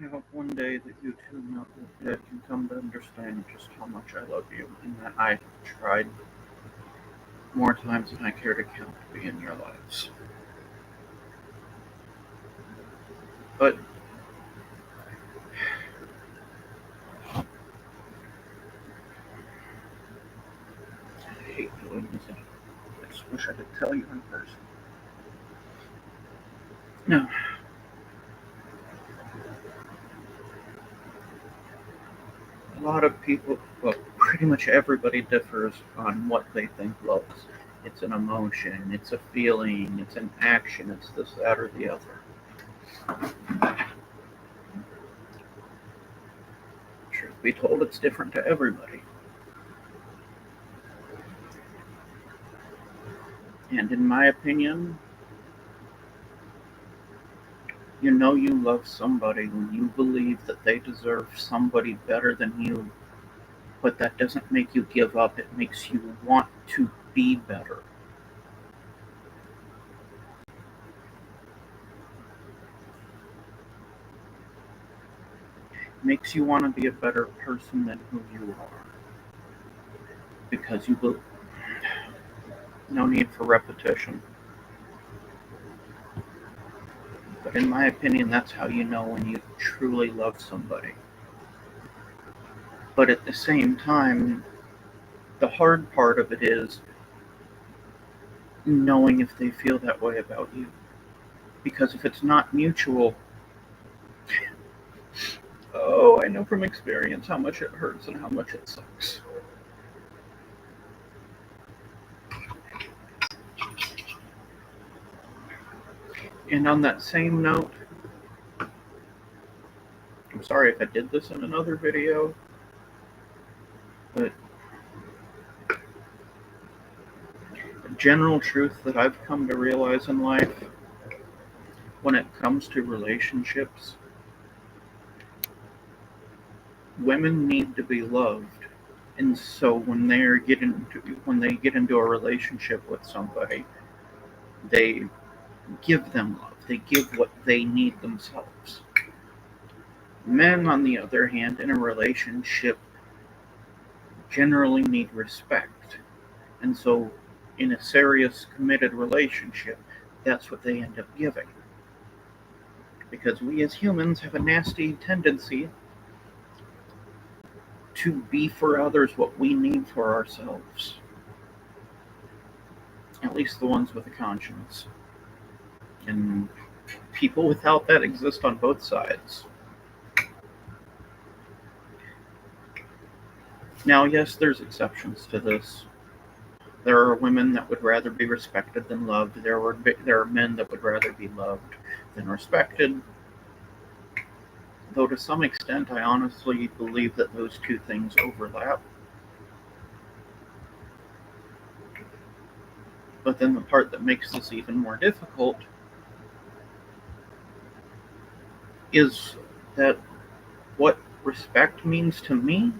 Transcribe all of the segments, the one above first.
hope one day that you too can come to understand just how much I love you and that I have tried more times than I care to count to be in your lives. But I hate doing this. I just wish I could tell you in person. No, a lot of people, well, pretty much everybody differs on what they think love is. It's an emotion, it's a feeling, it's an action, it's this, that, or the other. Truth be told, it's different to everybody. And in my opinion, you know you love somebody when you believe that they deserve somebody better than you, but that doesn't make you give up, it makes you want to be better. It makes you want to be a better person than who you are. Because you believe, no need for repetition. But in my opinion, that's how you know when you truly love somebody. But at the same time, the hard part of it is knowing if they feel that way about you. Because if it's not mutual, oh, I know from experience how much it hurts and how much it sucks. And on that same note, I'm sorry if I did this in another video, but the general truth that I've come to realize in life when it comes to relationships, women need to be loved. And so when they get into a relationship with somebody, they give them love. They give what they need themselves. Men, on the other hand, in a relationship generally need respect. And so in a serious committed relationship, that's what they end up giving. Because we as humans have a nasty tendency to be for others what we need for ourselves. At least the ones with a conscience. And people without that exist on both sides. Now, yes, there's exceptions to this. There are women that would rather be respected than loved. There are men that would rather be loved than respected. Though to some extent, I honestly believe that those two things overlap. But then the part that makes this even more difficult is that what respect means to me,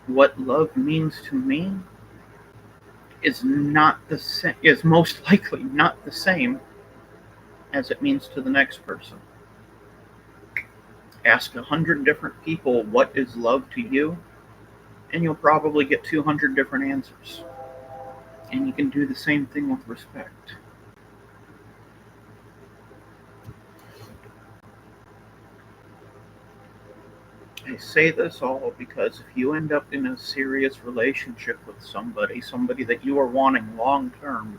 what love means to me, is most likely not the same as it means to the next person. Ask 100 different people what is love to you, and you'll probably get 200 different answers. And you can do the same thing with respect. I say this all because if you end up in a serious relationship with somebody that you are wanting long term,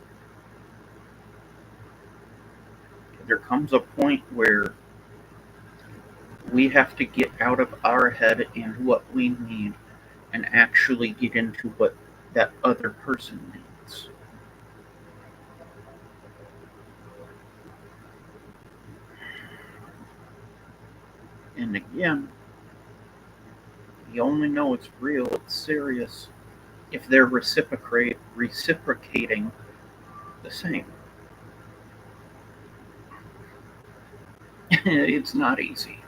there comes a point where we have to get out of our head and what we need and actually get into what that other person needs. And again, you only know it's real, it's serious, if they're reciprocating the same. It's not easy.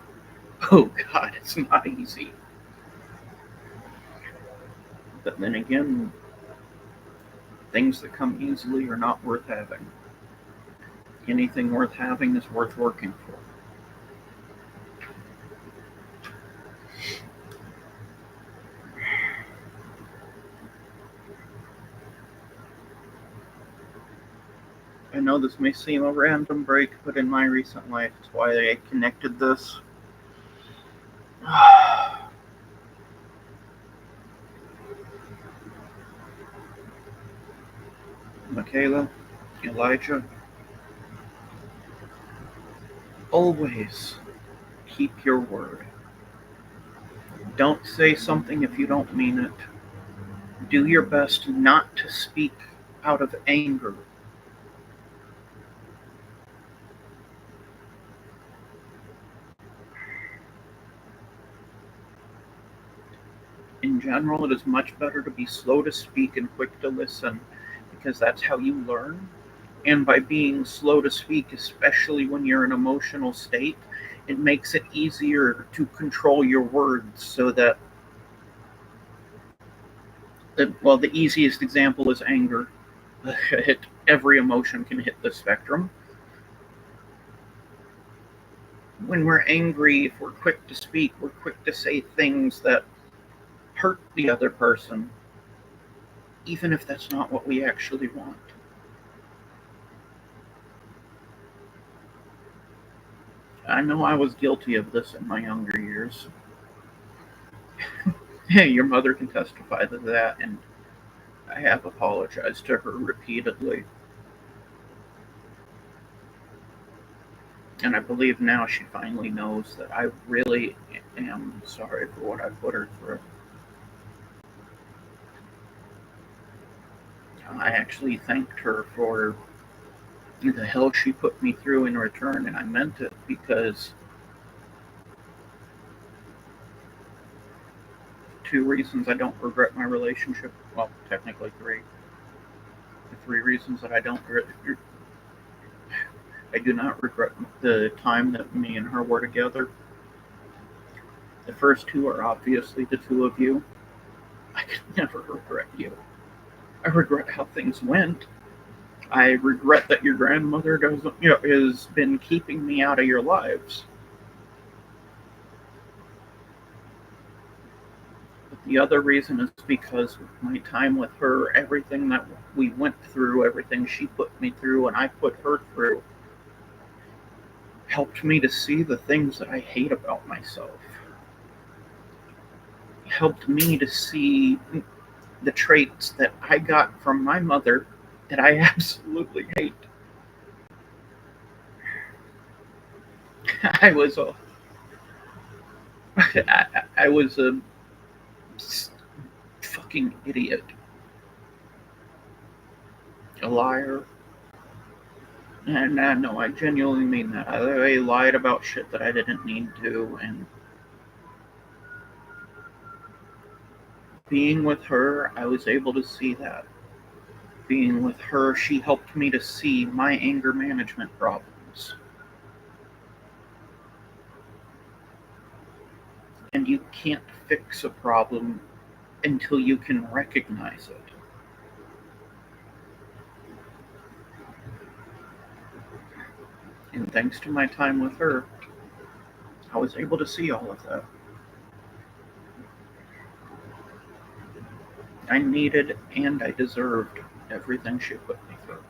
Oh God, it's not easy. But then again, things that come easily are not worth having. Anything worth having is worth working for. I know this may seem a random break, but in my recent life, it's why I connected this. Michaela, Elijah, always keep your word. Don't say something if you don't mean it. Do your best not to speak out of anger. In general, it is much better to be slow to speak and quick to listen because that's how you learn. And by being slow to speak, especially when you're in an emotional state, it makes it easier to control your words so that, well, the easiest example is anger. Every emotion can hit the spectrum. When we're angry, if we're quick to speak, we're quick to say things that hurt the other person, even if that's not what we actually want. I know I was guilty of this in my younger years. Hey, your mother can testify to that, and I have apologized to her repeatedly. And I believe now she finally knows that I really am sorry for what I put her through. I actually thanked her for the hell she put me through in return, and I meant it because two reasons I don't regret my relationship. Well, technically three. The three reasons that I do not regret the time that me and her were together. The first two are obviously the two of you. I could never regret you. I regret how things went. I regret that your grandmother doesn't, has been keeping me out of your lives. But the other reason is because my time with her, everything that we went through, everything she put me through and I put her through, helped me to see the things that I hate about myself. Helped me to see the traits that I got from my mother that I absolutely hate. I was a I was a fucking idiot, a liar, and no, I genuinely mean that. I lied about shit that I didn't need to, and being with her, I was able to see that. Being with her, she helped me to see my anger management problems. And you can't fix a problem until you can recognize it. And thanks to my time with her, I was able to see all of that. I needed and I deserved everything she put me through.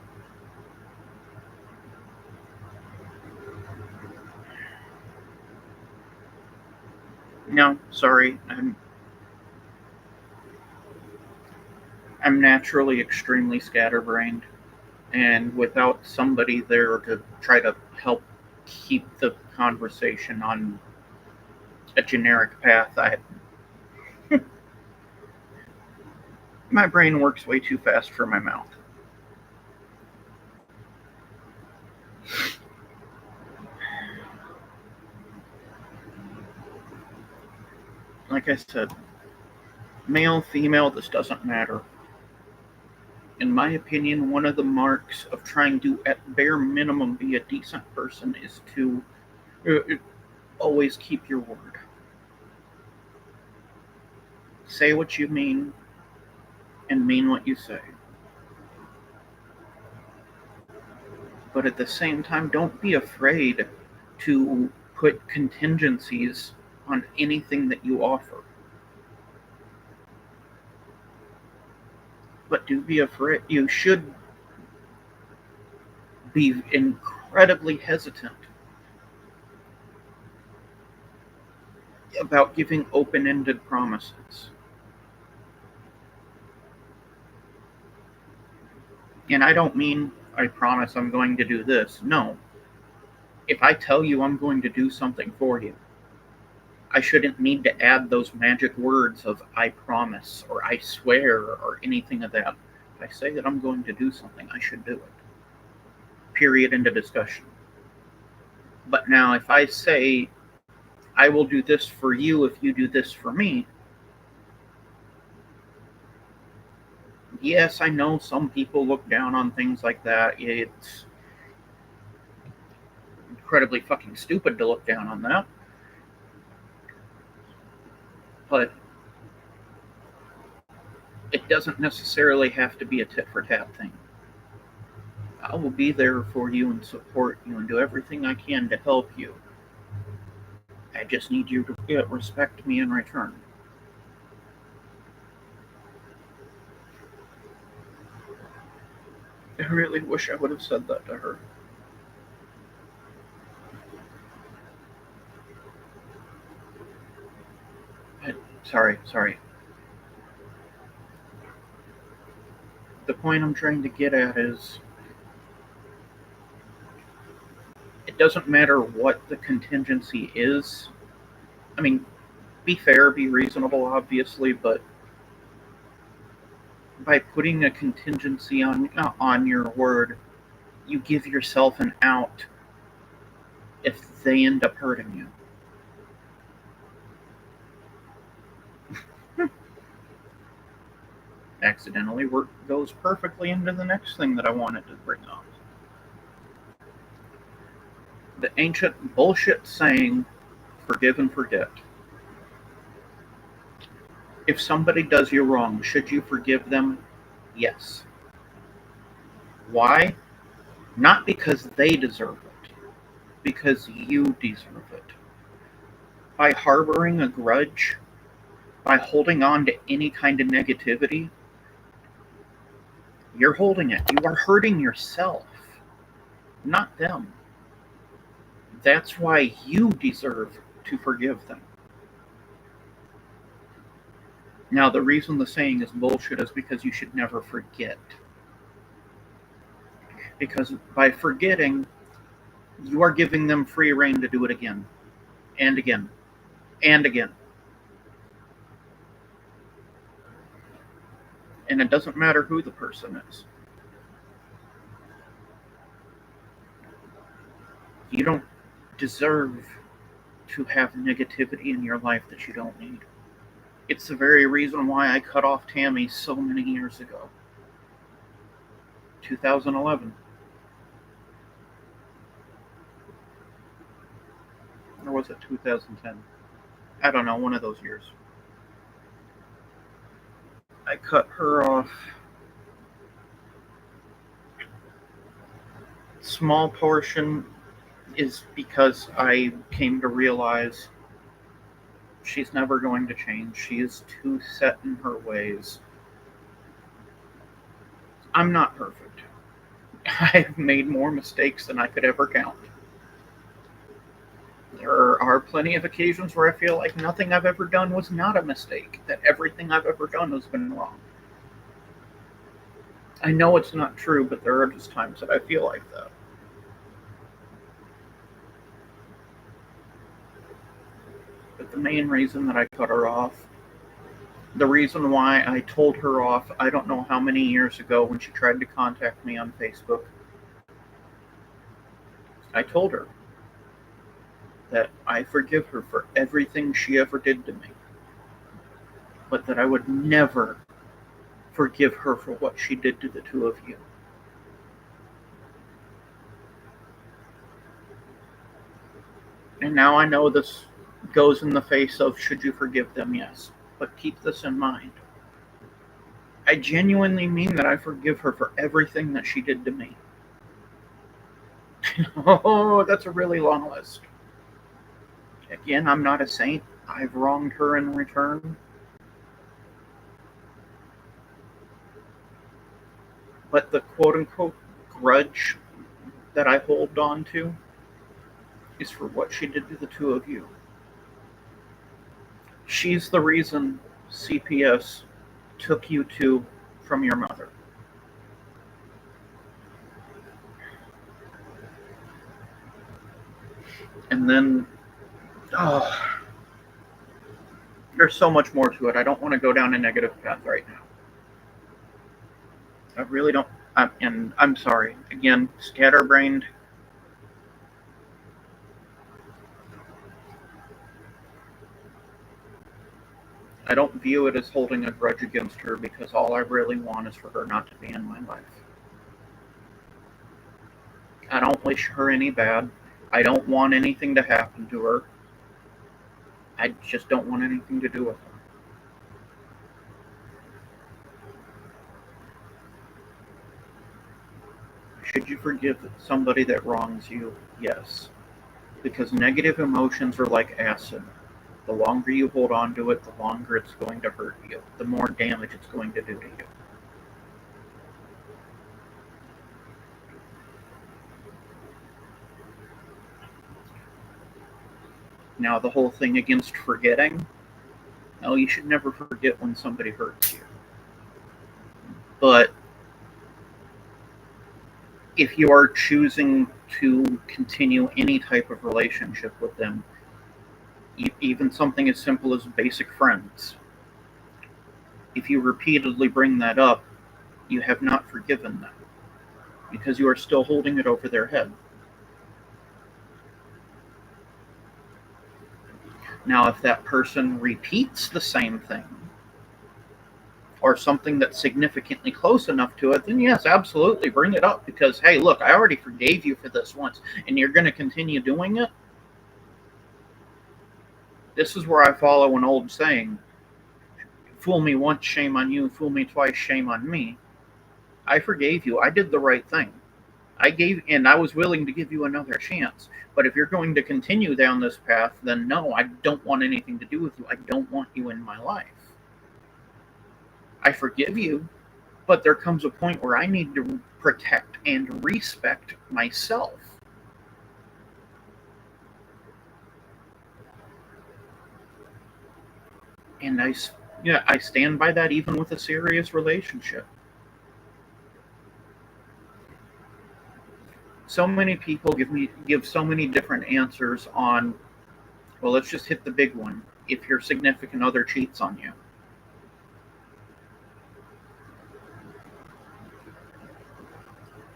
No, sorry, I'm naturally extremely scatterbrained, and without somebody there to try to help keep the conversation on a generic path, I my brain works way too fast for my mouth. Like I said, male, female, this doesn't matter. In my opinion, one of the marks of trying to, at bare minimum, be a decent person is to always keep your word. Say what you mean and mean what you say. But at the same time, don't be afraid to put contingencies on anything that you offer. But do be afraid. You should be incredibly hesitant about giving open-ended promises. And I don't mean I promise I'm going to do this. No. If I tell you I'm going to do something for you, I shouldn't need to add those magic words of I promise or I swear or anything of that. If I say that I'm going to do something, I should do it. Period. End of discussion. But now, if I say I will do this for you if you do this for me, yes, I know some people look down on things like that. It's incredibly fucking stupid to look down on that. But it doesn't necessarily have to be a tit for tat thing. I will be there for you and support you and do everything I can to help you. I just need you to respect me in return. I really wish I would have said that to her. Sorry. The point I'm trying to get at is it doesn't matter what the contingency is. I mean, be fair, be reasonable, obviously, but by putting a contingency on your word, you give yourself an out if they end up hurting you. Accidentally goes perfectly into the next thing that I wanted to bring up. The ancient bullshit saying, forgive and forget. If somebody does you wrong, should you forgive them? Yes. Why? Not because they deserve it, because you deserve it. By harboring a grudge, by holding on to any kind of negativity, you're holding it. You are hurting yourself, not them. That's why you deserve to forgive them. Now, the reason the saying is bullshit is because you should never forget. Because by forgetting, you are giving them free rein to do it again, and again, and again. And it doesn't matter who the person is. You don't deserve to have negativity in your life that you don't need. It's the very reason why I cut off Tammy so many years ago. 2011. Or was it 2010? I don't know, one of those years. I cut her off. Small portion is because I came to realize she's never going to change. She is too set in her ways. I'm not perfect. I've made more mistakes than I could ever count. There are plenty of occasions where I feel like nothing I've ever done was not a mistake, that everything I've ever done has been wrong. I know it's not true, but there are just times that I feel like that. But the main reason that I cut her off, the reason why I told her off, I don't know how many years ago when she tried to contact me on Facebook, I told her that I forgive her for everything she ever did to me, but that I would never forgive her for what she did to the two of you. And now I know this goes in the face of should you forgive them? Yes. But keep this in mind. I genuinely mean that I forgive her for everything that she did to me. Oh, that's a really long list. Again, I'm not a saint. I've wronged her in return. But the quote-unquote grudge that I hold on to is for what she did to the two of you. She's the reason CPS took you two from your mother. And then, oh, there's so much more to it. I don't want to go down a negative path right now. I really don't. And I'm sorry. Again, scatterbrained. I don't view it as holding a grudge against her because all I really want is for her not to be in my life. I don't wish her any bad. I don't want anything to happen to her. I just don't want anything to do with her. Should you forgive somebody that wrongs you? Yes. Because negative emotions are like acid. The longer you hold on to it, the longer it's going to hurt you, the more damage it's going to do to you. Now, the whole thing against forgetting, no, you should never forget when somebody hurts you. But if you are choosing to continue any type of relationship with them, even something as simple as basic friends, if you repeatedly bring that up, you have not forgiven them because you are still holding it over their head. Now, if that person repeats the same thing or something that's significantly close enough to it, then yes, absolutely bring it up because, hey, look, I already forgave you for this once and you're going to continue doing it. This is where I follow an old saying, fool me once, shame on you, fool me twice, shame on me. I forgave you. I did the right thing. And I was willing to give you another chance. But if you're going to continue down this path, then no, I don't want anything to do with you. I don't want you in my life. I forgive you, but there comes a point where I need to protect and respect myself. And I stand by that even with a serious relationship. So many people give so many different answers on, well, let's just hit the big one. If your significant other cheats on you,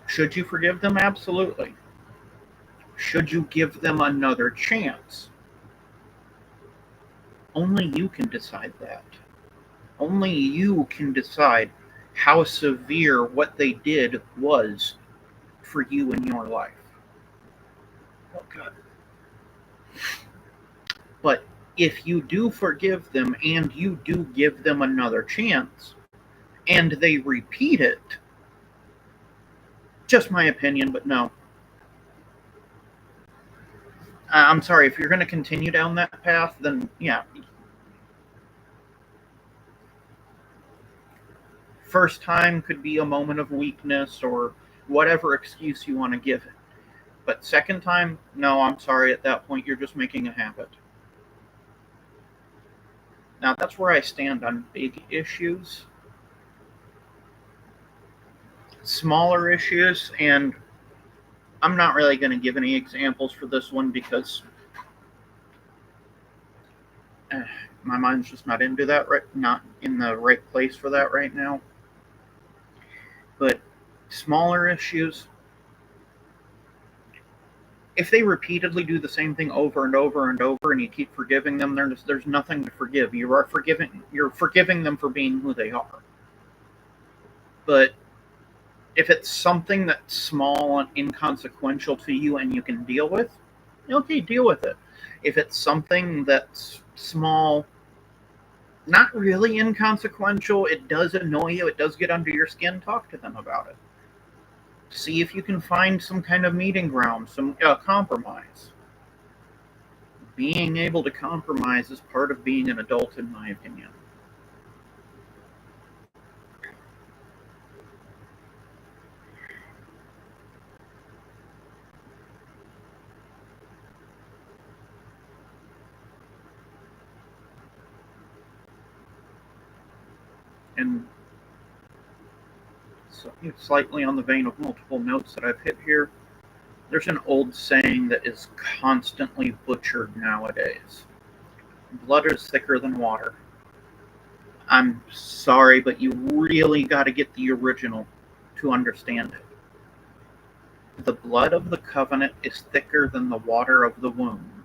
should you forgive them? Absolutely. Should you give them another chance? Only you can decide that. Only you can decide how severe what they did was for you in your life. Oh, God. But if you do forgive them and you do give them another chance and they repeat it, just my opinion, but no. I'm sorry, if you're going to continue down that path, then yeah. First time could be a moment of weakness or whatever excuse you want to give it. But second time, no, I'm sorry, at that point, you're just making a habit. Now, that's where I stand on big issues. Smaller issues, and I'm not really going to give any examples for this one because my mind's just not into that, not in the right place for that right now. But smaller issues, if they repeatedly do the same thing over and over and over, and you keep forgiving them, there's nothing to forgive. You're forgiving them for being who they are. But if it's something that's small and inconsequential to you and you can deal with, okay, deal with it. If it's something that's small, not really inconsequential, it does annoy you, it does get under your skin, talk to them about it. See if you can find some kind of meeting ground, some compromise. Being able to compromise is part of being an adult, in my opinion. And so, slightly on the vein of multiple notes that I've hit here, there's an old saying that is constantly butchered nowadays. Blood is thicker than water. I'm sorry, but you really got to get the original to understand it. The blood of the covenant is thicker than the water of the womb.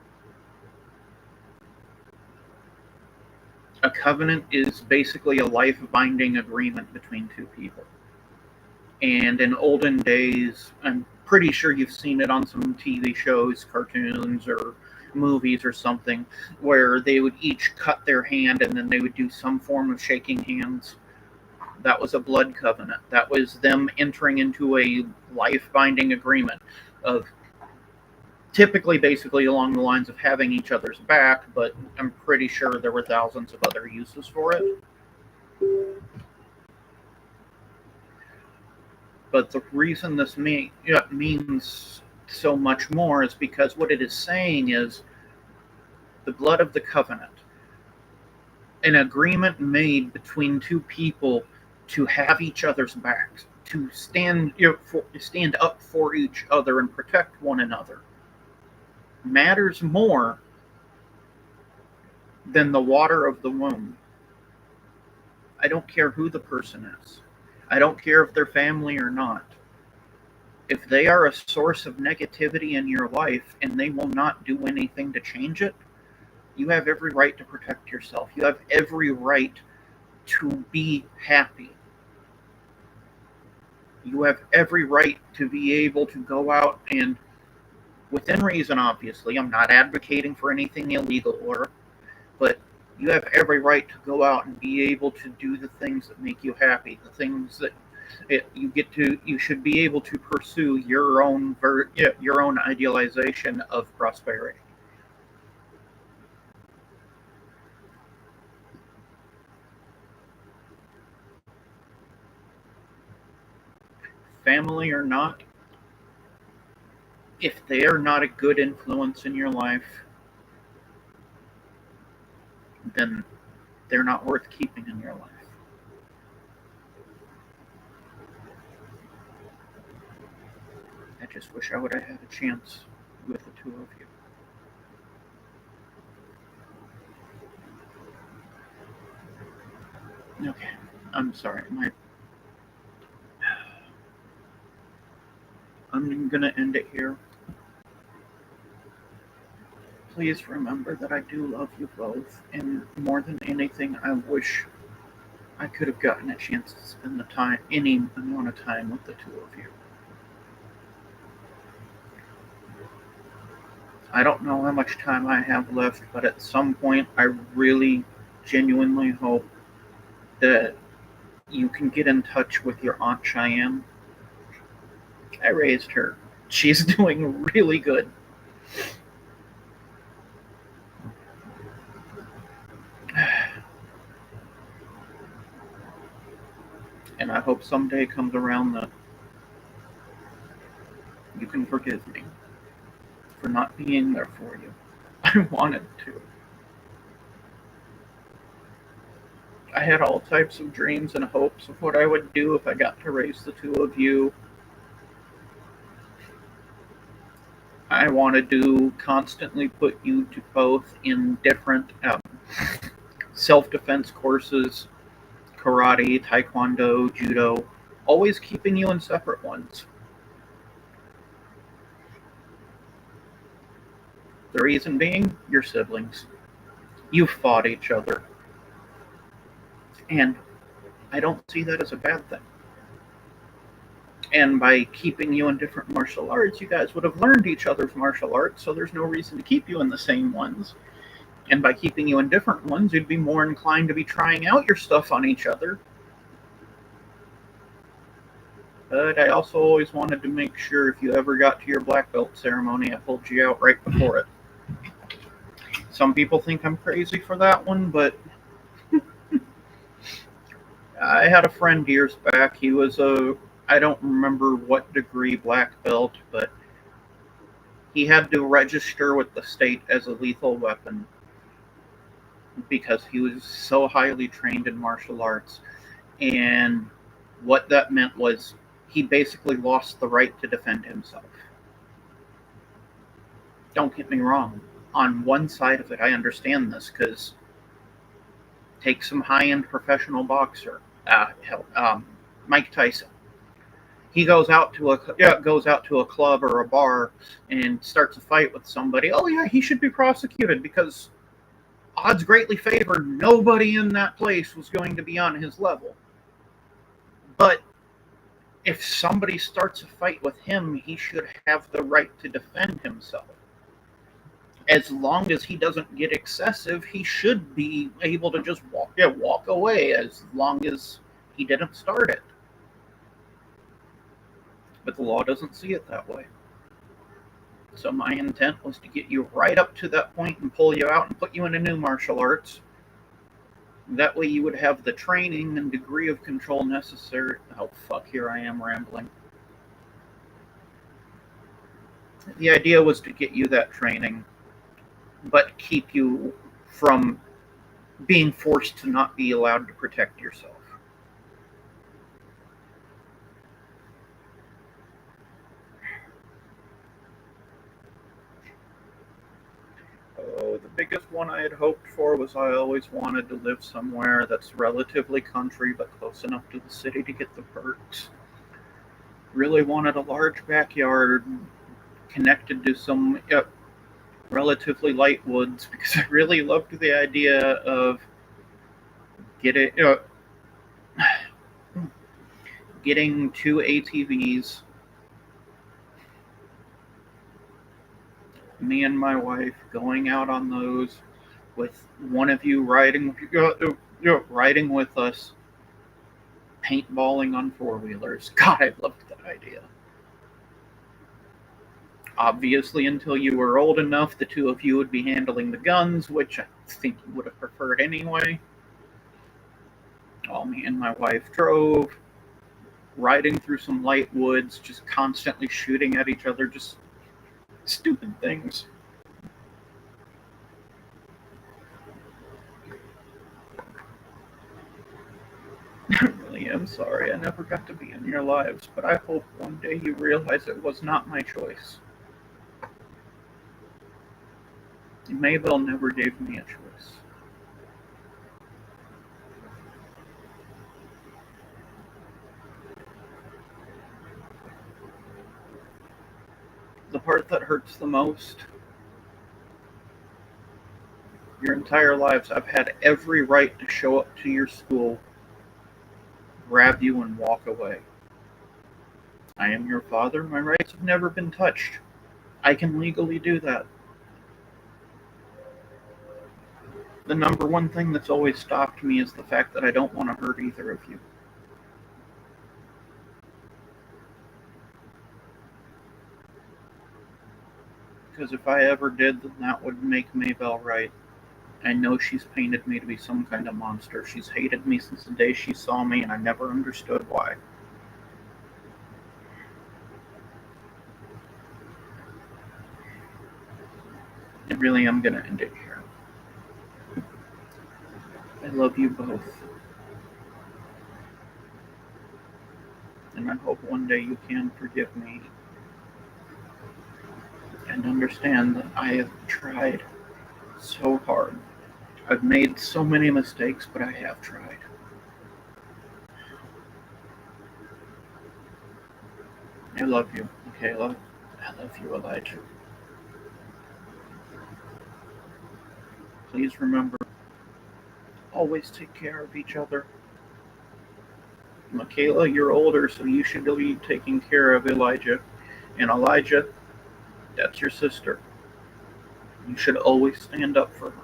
A covenant is basically a life-binding agreement between two people. And in olden days, I'm pretty sure you've seen it on some TV shows, cartoons, or movies or something, where they would each cut their hand and then they would do some form of shaking hands. That was a blood covenant. That was them entering into a life-binding agreement of typically basically along the lines of having each other's back, but I'm pretty sure there were thousands of other uses for it. But the reason this means so much more is because what it is saying is the blood of the covenant, an agreement made between two people to have each other's backs, to stand up for each other and protect one another, matters more than the water of the womb. I don't care who the person is. I don't care if they're family or not. If they are a source of negativity in your life and they will not do anything to change it, you have every right to protect yourself. You have every right to be happy. You have every right to be able to go out and, within reason, obviously, I'm not advocating for anything illegal, but you have every right to go out and be able to do the things that make you happy, the things that you should be able to pursue your own idealization of prosperity. Family or not, if they are not a good influence in your life, then they're not worth keeping in your life. I just wish I would have had a chance with the two of you. Okay, I'm sorry. I'm gonna end it here. Please remember that I do love you both, and more than anything, I wish I could have gotten a chance to spend any amount of time with the two of you. I don't know how much time I have left, but at some point, I really genuinely hope that you can get in touch with your Aunt Cheyenne. I raised her. She's doing really good. And I hope someday comes around that you can forgive me for not being there for you. I wanted to. I had all types of dreams and hopes of what I would do if I got to raise the two of you. I wanted to constantly put you to both in different self-defense courses, karate, taekwondo, judo, always keeping you in separate ones. The reason being, your siblings. You fought each other. And I don't see that as a bad thing. And by keeping you in different martial arts, you guys would have learned each other's martial arts, so there's no reason to keep you in the same ones. And by keeping you in different ones, you'd be more inclined to be trying out your stuff on each other. But I also always wanted to make sure if you ever got to your black belt ceremony, I pulled you out right before it. Some people think I'm crazy for that one, but I had a friend years back. He was I don't remember what degree black belt, but he had to register with the state as a lethal weapon because he was so highly trained in martial arts. And what that meant was he basically lost the right to defend himself. Don't get me wrong. On one side of it, I understand this because take some high-end professional boxer, Mike Tyson. He goes out to a club or a bar and starts a fight with somebody. Oh yeah, he should be prosecuted because odds greatly favored nobody in that place was going to be on his level. But if somebody starts a fight with him, he should have the right to defend himself. As long as he doesn't get excessive, he should be able to just walk away as long as he didn't start it. But the law doesn't see it that way. So my intent was to get you right up to that point and pull you out and put you into new martial arts. That way you would have the training and degree of control necessary. Oh fuck, here I am rambling. The idea was to get you that training, but keep you from being forced to not be allowed to protect yourself. Oh, the biggest one I had hoped for was I always wanted to live somewhere that's relatively country but close enough to the city to get the perks. Really wanted a large backyard connected to some relatively light woods because I really loved the idea of getting getting two ATVs, me and my wife going out on those with one of you riding with us, paintballing on four-wheelers. God, I loved that idea. Obviously, until you were old enough, the two of you would be handling the guns, which I think you would have preferred anyway. While me and my wife drove, riding through some light woods, just constantly shooting at each other, just stupid things. I really am sorry I never got to be in your lives, but I hope one day you realize it was not my choice. Mabel never gave me a choice. The part that hurts the most, your entire lives, I've had every right to show up to your school, grab you, and walk away. I am your father. My rights have never been touched. I can legally do that. The number one thing that's always stopped me is the fact that I don't want to hurt either of you. Because if I ever did, then that would make Maybell right. I know she's painted me to be some kind of monster. She's hated me since the day she saw me, and I never understood why. I really am going to end it here. I love you both. And I hope one day you can forgive me and understand that I have tried so hard. I've made so many mistakes, but I have tried. I love you, Michaela. I love you, Elijah. Please remember, always take care of each other. Michaela, you're older, so you should be taking care of Elijah. And Elijah, that's your sister. You should always stand up for her.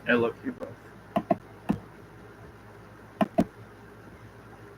I love you both.